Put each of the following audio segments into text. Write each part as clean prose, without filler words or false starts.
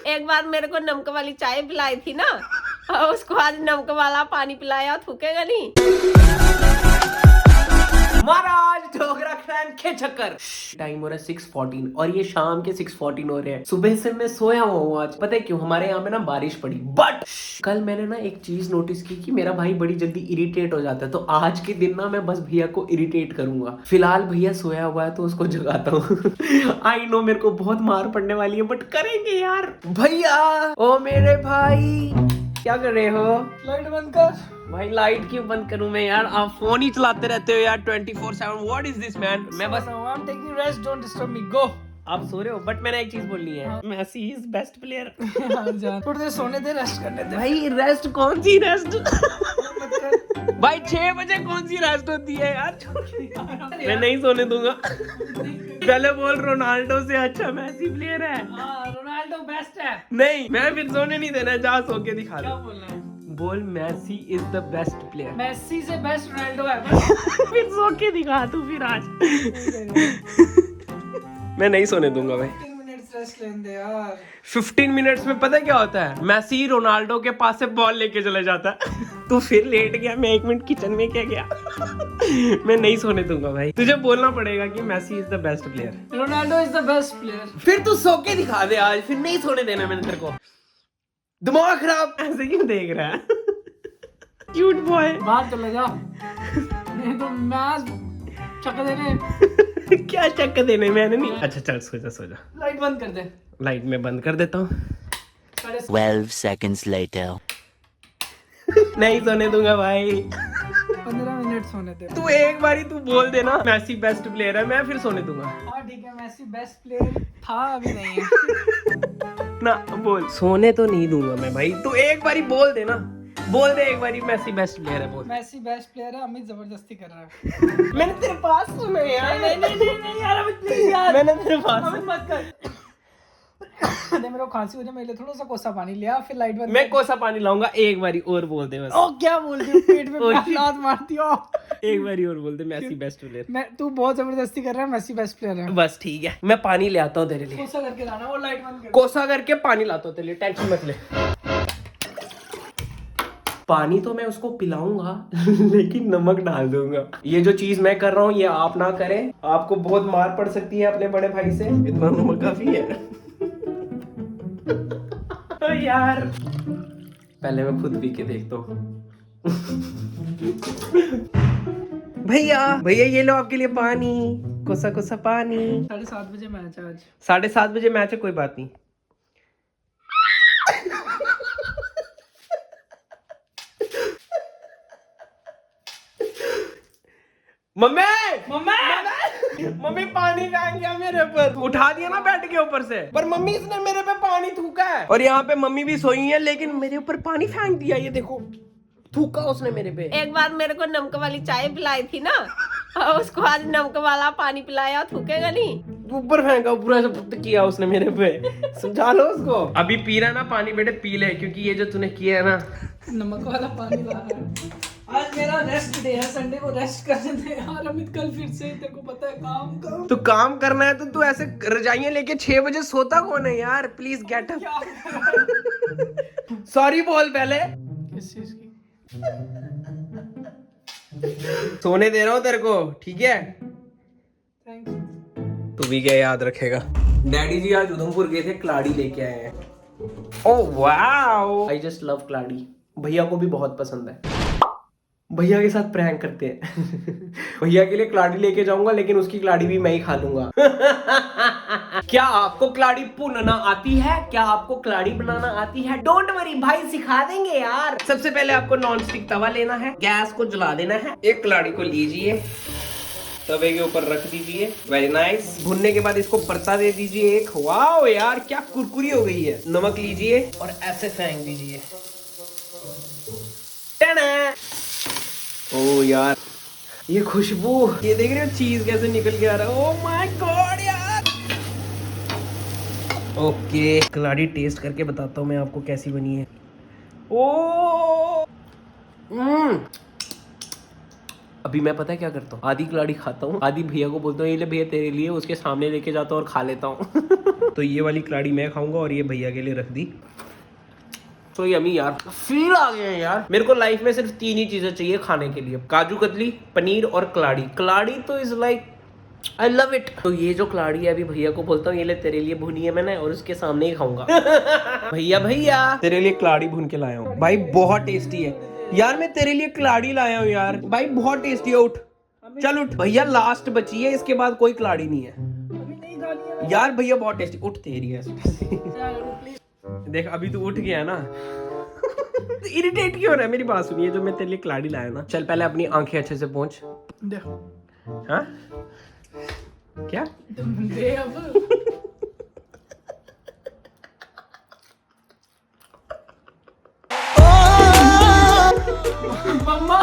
एक बार मेरे को नमक वाली चाय पिलाई थी ना, और उसको आज नमक वाला पानी पिलाया, थूकेगा नहीं। महाराज ठोकरा क्रैन के चक्कर। टाइम हो रहा है 6:14 और ये शाम के 6:14 हो रहे हैं। सुबह से मैं सोया हुआ हूँ। आज पता है क्यों? हमारे यहाँ पे ना बारिश पड़ी, बट कल मैंने ना एक चीज नोटिस की कि मेरा भाई बड़ी जल्दी इरिटेट हो जाता है। तो आज के दिन ना मैं बस भैया को इरिटेट करूंगा। फिलहाल भैया सोया हुआ है तो उसको जगाता हूँ। आई नो मेरे को बहुत मार पड़ने वाली है, बट करेंगे यार। भैया, ओ मेरे भाई, क्या कर रहे हो? लाइट बंद कर। भाई लाइट क्यों बंद करूं मैं यार? आप फोन ही चलाते रहते हो यार 24/7। What is this man? मैं बस I'm taking rest, don't disturb me. Go. आप सो रहे हो, बट मैंने एक चीज बोलनी है। Messi is best player. थोड़ी देर सोने दे, रेस्ट करने दे। भाई रेस्ट कौन सी रेस्ट? मत कर। भाई 6 बजे कौन सी रेस्ट होती है यार? मैं नहीं सोने दूंगा। पहले बोल रोनाल्डो से अच्छा मेसी प्लेयर है। रोनाल्डो बेस्ट है। नहीं, मैं फिर सोने नहीं देना। जा सो के दिखा क्या दे। बोलना है? बोल Messi is the best player. Messi से बेस्ट रोनाल्डो है बस। फिर सो के दिखा तू फिर आज। मैं नहीं सोने दूंगा भाई। 15 मिनट्स रेस्ट लेने दे यार। 15 मिनट्स में पता है क्या होता है? मेसी रोनाल्डो के पास से बॉल लेके चले जाता है। तू फिर लेट गया, मैं 1 मिनट किचन में क्या गया। मैं नहीं सोने दूंगा भाई। तुझे बोलना पड़ेगा कि Messi is the best player. Ronaldo is the best player. फिर तू सो के दिखा दे आज। फिर नहीं सोने देना मैंने तेरे को। दिमाग खराब ऐसे क्यों देख रहा है? Cute boy. बाहर चले जा, नहीं तो मैच चक देने। क्या चक्कर देने? मैंने नहीं। अच्छा चल सो जा सो जा। लाइट बंद कर दे। लाइट में बंद कर देता हूँ। 12 seconds later. नहीं सोने दूंगा भाई। 15 मिनट सोने दे। तू एक बारी तू बोल देना मेसी बेस्ट प्लेयर है, मैं फिर सोने दूंगा। हाँ ठीक है, मेसी बेस्ट प्लेयर था, अभी नहीं है। ना बोल। सोने तो नहीं दूंगा मैं भाई। तू एक बारी बोल दे ना। बोल दे एक बारी मेसी बेस्ट प्लेयर है। बोल। मेसी बेस्ट प्लेयर है। अमित जबरदस्ती कर रहा है। मैंने तेरे पास सुना यार। नहीं यार, अमित प्लीज यार। मैंने तेरे पास अमित मत कर। नहीं, मेरे को खांसी हो जाए, मेरे लिए थोड़ा सा कोसा पानी लिया, फिर लाइट बंद। मैं कोसा पानी लाऊंगा। एक बारी और बोल दे बस। ओ क्या बोलती हो? पेट में लात मारती हो। एक बारी और बोल दे मेसी बेस्ट प्लेयर। मैं तू बहुत जबरदस्ती कर रहा है। मेसी बेस्ट प्लेयर है। बस ठीक है, मैं पानी ले आता हूँ तेरे लिए। कोसा करके लाना और लाइट बंद कर। कोसा करके पानी लाता हूँ तेरे लिए, टेंशन मत ले। पानी तो मैं उसको पिलाऊंगा, लेकिन नमक डाल दूंगा। ये जो चीज मैं कर रहा हूँ ये आप ना करें। आपको बहुत मार पड़ सकती है अपने बड़े भाई से। इतना नमक काफी है। तो यार पहले मैं खुद पी के देखता हूँ। भैया भैया ये लो आपके लिए पानी। कोसा कोसा पानी। 7:30 बजे मैच है आज। 7:30 बजे मैच है, कोई बात नहीं। मम्मी मम्मी मम्मी पानी फेंक गया मेरे ऊपर। उठा दिया ना बेड के ऊपर से, पर मम्मी इसने मेरे पे पानी थूका है। और यहाँ पे मम्मी भी सोई है, लेकिन मेरे ऊपर पानी फेंक दिया। ये देखो, थूका उसने मेरे पे। एक बार मेरे को नमक वाली चाय पिलाई थी ना, और उसको आज नमक वाला पानी पिलाया, थूकेगा नहीं। ऊपर फेंका, पूरा सब किया उसने मेरे पे। समझा लो उसको। अभी पी रहा ना पानी बेटे, पी ले, क्योंकि ये जो तूने किया है ना। नमक वाला पानी ला रहा है। आज मेरा रेस्ट डे है, संडे को रेस्ट करने दे यार। अमित कल फिर से तेरे को पता है काम तो काम करना है तो तू ऐसे रजाइयां लेके 6 बजे सोता कौन है यार? Please get up. सॉरी बोल पहले। किस चीज की? सोने दे रहा हूँ तेरे को, ठीक है? थैंक्स। तू भी क्या याद रखेगा। डैडी जी आज उधमपुर गए थे, कलाड़ी लेके आए हैं। Oh wow, I just love कलाड़ी। भैया को भी बहुत पसंद है। भैया के साथ प्रैंक करते हैं। भैया के लिए कलाड़ी लेके जाऊंगा, लेकिन उसकी कलाड़ी भी मैं ही खा लूंगा। क्या आपको कलाड़ी भूनना आती है? क्या आपको कलाड़ी बनाना आती है? डोंट वरी भाई, सिखा देंगे यार। सबसे पहले आपको नॉन स्टिक तवा लेना है, गैस को जला देना है। एक कलाड़ी को लीजिए, तवे के ऊपर रख दीजिए। Very nice. भुनने के बाद इसको परता दे दीजिए एक। वाओ यार क्या कुरकुरी हो गई है। नमक लीजिए और ऐसे फेंक दीजिए। ओ यार ये खुशबू, ये देख रहे हो चीज कैसे निकल के आ रहा है। ओह माय गॉड यार। ओके, कलाड़ी टेस्ट करके बताता हूँ मैं आपको कैसी बनी है। ओ अभी मैं पता है क्या करता हूँ, आधी कलाड़ी खाता हूँ, आधी भैया को बोलता हूँ ये ले भैया तेरे लिए, उसके सामने लेके जाता हूँ और खा लेता हूँ। तो ये वाली कलाड़ी मैं खाऊंगा और ये भैया के लिए रख दी। तो यम्मी यार, फील आ गया यार। मेरे को लाइफ में सिर्फ 3 ही चीजें चाहिए खाने के लिए, काजू कतली, पनीर और कलाड़ी। कलाड़ी तो is like I love it. तो ये जो कलाड़ी है अभी भैया को बोलता हूँ ये ले तेरे लिए भुनी है मैंने और उसके सामने ही खाऊंगा। भैया भैया तेरे लिए कलाड़ी भून के लाया हूँ भाई, बहुत टेस्टी है यार। मैं तेरे लिए कलाड़ी लाया हूँ यार भाई, बहुत टेस्टी है। उठ चल उठ भैया, लास्ट बची है, इसके बाद कोई कलाड़ी नहीं है अभी नहीं खानी है यार भैया, बहुत टेस्टी। उठ तेरी है देख, अभी तू उठ गया ना। इरिटेट क्यों हो रहा है? मेरी बात सुनिए, जो मैं तेरे लिए कलाड़ी लाया ना, चल पहले अपनी आंखें अच्छे से पोंछ। देखो हाँ क्या दे अब। मम्मा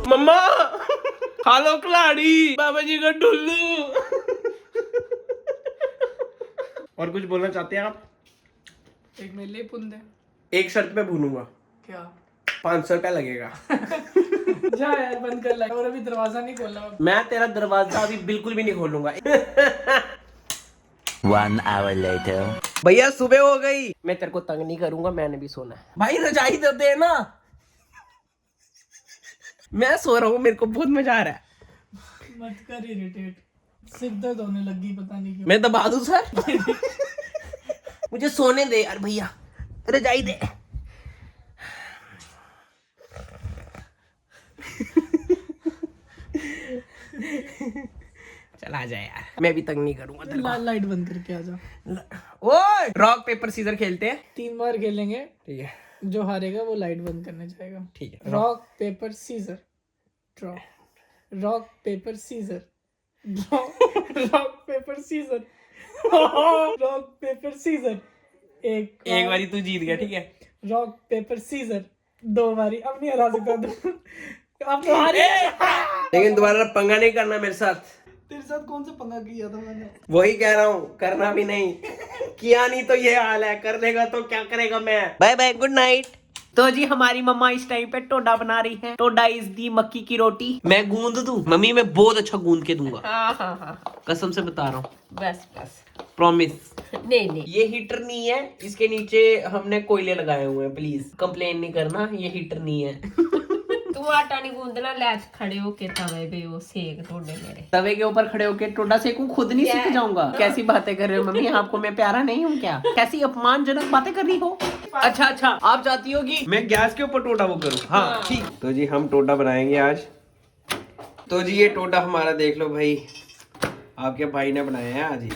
मम्मा खा लो कलाड़ी, बाबा जी का टुल्लू। और कुछ बोलना चाहते हैं आप? एक मेरे लिए पुन दे। एक शर्त पे भूनूंगा। क्या? 500 रुपया लगेगा। जा यार बंद कर ला, और अभी दरवाजा नहीं खोला। मैं तेरा दरवाजा अभी बिल्कुल भी नहीं खोलूंगा। 1 hour later. भैया सुबह हो गई, मैं तेरे को तंग नहीं करूंगा, मैंने भी सोना है। भाई रजाई तो दे ना, मैं सो रहा हूँ, मेरे को बहुत मजा आ रहा है। मत कर इरिटेट, सिर दर्द होने लगी पता नहीं क्यों। मैं दबा दूं सर? मुझे सोने दे यार भैया, रजाई दे। चल आ जाए यार, मैं भी तंग नहीं करूंगा तेरे को। लाइट बंद करके आ जा। ओए रॉक पेपर सीजर खेलते हैं। 3 बार खेलेंगे, ठीक है, जो हारेगा वो लाइट बंद करने जाएगा। ठीक है। Rock paper scissor draw, rock paper scissor draw, rock paper scissor, rock paper scissor. एक बारी तू जीत गया, ठीक है। रॉक पेपर सीजर 2 बारी, अब नहीं हरा सकता तू। अब तो हारे। लेकिन दोबारा पंगा नहीं करना मेरे साथ। तेरे साथ कौन सा पंगा किया था मैंने? वही कह रहा हूँ, करना भी नहीं। किया नहीं तो ये हाल है, कर लेगा तो क्या करेगा मैं। Bye bye, good night. तो जी हमारी मम्मा इस टाइम पे टोडा बना रही है। टोडा इज दी मक्की की रोटी। मैं गूंद दूं? मम्मी मैं बहुत अच्छा गूंद के दूंगा, हाँ कसम से बता रहा हूँ, बस बस। प्रॉमिस। नहीं ये हीटर नहीं है, इसके नीचे हमने कोयले लगाए हुए हैं, प्लीज कंप्लेन नहीं करना, ये हीटर नहीं है। तू आटा नहीं गूंदना, लैस खड़े होके तवे पे वो सेक टोडे मेरे। तवे के ऊपर खड़े होके टोडा सेकूं? खुद नहीं सीख जाऊंगा? कैसी बातें कर रहे हो मम्मी, आपको मैं प्यारा नहीं हूँ क्या? कैसी अपमानजनक बातें कर रही हो। अच्छा आप चाहती हो कि मैं गैस के ऊपर टोडा वो करूँ? हाँ ठीक। तो जी हम टोडा बनाएंगे आज। तो जी ये टोडा हमारा देख लो भाई, आपके भाई ने बनाया है आज ही।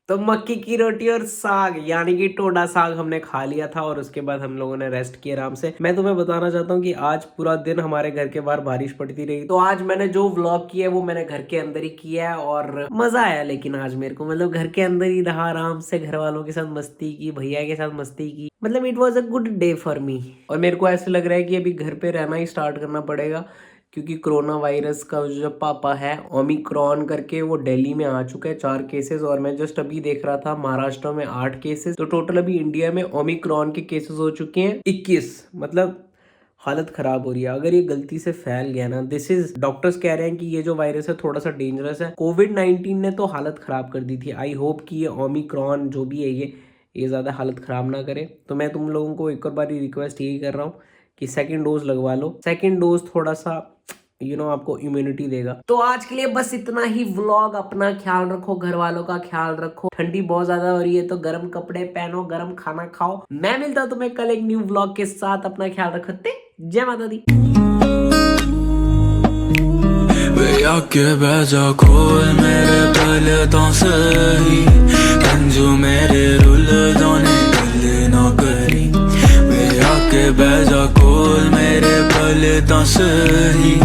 तो मक्की की रोटी और साग यानी कि टोडा साग हमने खा लिया था और उसके बाद हम लोगों ने रेस्ट किया आराम से। मैं तुम्हें बताना चाहता हूँ कि आज पूरा दिन हमारे घर के बाहर बारिश पड़ती रही, तो आज मैंने जो व्लॉग किया है वो मैंने घर के अंदर ही किया है और मजा आया। लेकिन आज मेरे को मतलब घर के अंदर ही रहा, आराम से घर वालों के साथ मस्ती की, भैया के साथ मस्ती की, मतलब it was a good day for me. और मेरे को ऐसे लग रहा है कि अभी घर पे रहना ही स्टार्ट करना पड़ेगा, क्योंकि कोरोना वायरस का जो पापा है ओमिक्रॉन करके वो दिल्ली में आ चुका है 4 केसेस। और मैं जस्ट अभी देख रहा था महाराष्ट्र में 8 केसेस, तो टोटल अभी इंडिया में ओमिक्रॉन के केसेस हो चुके हैं 21। मतलब हालत खराब हो रही है अगर ये गलती से फैल गया ना। दिस इज, डॉक्टर्स कह रहे हैं कि ये जो वायरस है थोड़ा सा डेंजरस है। कोविड-19 ने तो हालत खराब कर दी थी, आई होप कि ये ओमिक्रॉन जो भी है ये ज्यादा हालत खराब ना करे। तो मैं तुम लोगों को एक और बार रिक्वेस्ट यही कर रहा हूँ कि सेकंड डोज लगवा लो। सेकंड डोज थोड़ा सा आपको इम्यूनिटी देगा। तो आज के लिए बस इतना ही व्लॉग। अपना ख्याल रखो, घर वालों का ख्याल रखो, ठंडी बहुत ज्यादा हो रही है तो गर्म कपड़े पहनो, गर्म खाना खाओ। मैं मिलता हूं तुम्हें कल एक न्यू व्लॉग के साथ। अपना ख्याल रखो। जय माता दी। आके बैजा खोल मेरे पलकों से ही, कंजू मेरे रुल दोने गले ना करी। आके बैजा खोल मेरे पलकों से ही।